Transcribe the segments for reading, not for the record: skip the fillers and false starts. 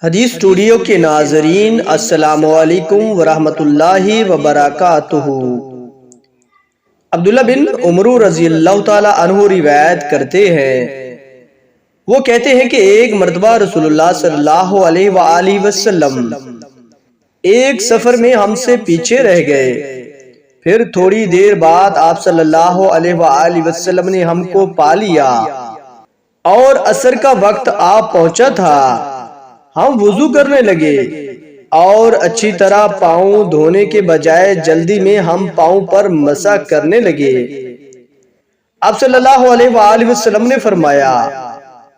حدیث اسٹوڈیو کے ناظرین السلام علیکم ورحمۃ اللہ وبرکاتہ۔ عبداللہ بن عمر رضی اللہ تعالی عنہ روایت کرتے ہیں، وہ کہتے ہیں کہ ایک مرتبہ رسول اللہ صلی اللہ علیہ وآلہ وسلم ایک سفر میں ہم سے پیچھے رہ گئے، پھر تھوڑی دیر بعد آپ صلی اللہ علیہ وآلہ وسلم نے ہم کو پا لیا اور عصر کا وقت آ پہنچا تھا۔ ہم وضو کرنے لگے اور اچھی طرح پاؤں دھونے کے بجائے جلدی میں ہم پاؤں پر مسح کرنے لگے۔ آپ صلی اللہ علیہ وآلہ وسلم نے فرمایا،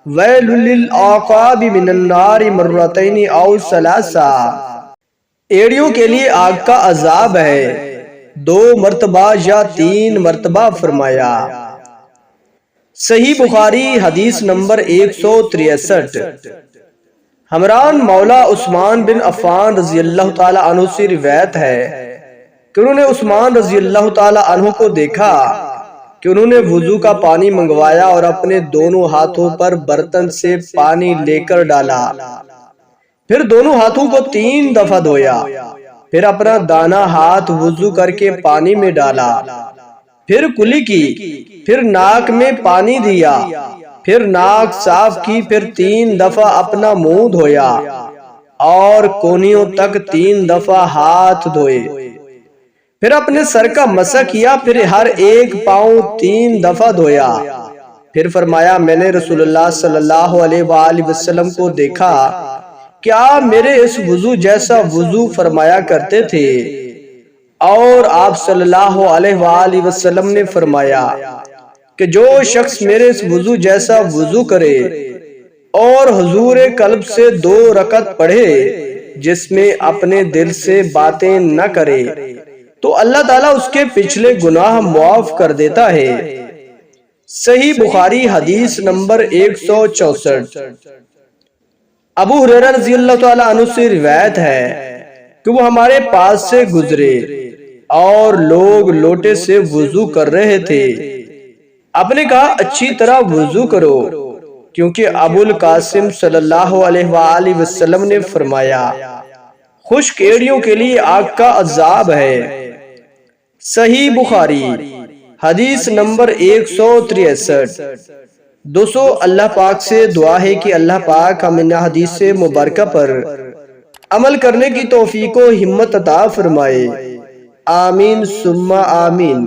وَيْلٌ لِّلْعَقَابِ مِنَ النَّارِ مَرَّتَيْنِ أَوْ ثَلَاثَ، ایڑیوں کے لیے آگ کا عذاب ہے 2 مرتبہ یا 3 مرتبہ فرمایا۔ صحیح بخاری حدیث نمبر 163۔ حمران مولا عثمان بن عفان رضی اللہ تعالی عنہ سے روایت ہے کہ انہوں نے عثمان رضی اللہ تعالی عنہ کو دیکھا کہ انہوں نے وضو کا پانی منگوایا اور اپنے دونوں ہاتھوں پر برتن سے پانی لے کر ڈالا، پھر دونوں ہاتھوں کو 3 دفعہ دھویا، پھر اپنا دانا ہاتھ وضو کر کے پانی میں ڈالا، پھر کلی کی، پھر ناک میں پانی دیا، پھر ناک صاف کی، پھر 3 دفعہ اپنا منہ دھویا اور کونیوں تک 3 دفعہ ہاتھ دھوئے، پھر اپنے سر کا مسح کیا، پھر ہر ایک پاؤں 3 دفعہ دھویا، پھر فرمایا، میں نے رسول اللہ صلی اللہ علیہ وآلہ وسلم کو دیکھا کہ آپ میرے اس وضو جیسا وضو فرمایا کرتے تھے، اور آپ صلی اللہ علیہ وآلہ وسلم نے فرمایا کہ جو شخص میرے اس وضو جیسا وضو کرے اور حضور قلب سے 2 رکعت پڑھے جس میں اپنے دل سے باتیں نہ کرے تو اللہ تعالیٰ اس کے پچھلے گناہ معاف کر دیتا ہے۔ صحیح بخاری حدیث نمبر 164۔ ابو ہریرہ رضی اللہ تعالیٰ عنہ سے روایت ہے کہ وہ ہمارے پاس سے گزرے اور لوگ لوٹے سے وضو کر رہے تھے۔ آپ نے کہا، اچھی طرح وضو کرو، کیونکہ ابو القاسم صلی اللہ علیہ وآلہ وسلم نے فرمایا، خشک ایڑیوں کے لیے آگ کا عذاب ہے۔ صحیح بخاری حدیث نمبر 163۔ دوستو، اللہ پاک سے دعا ہے کہ اللہ پاک ہمیں ان حدیث مبارکہ پر عمل کرنے کی توفیق و ہمت عطا فرمائے، آمین ثم آمین۔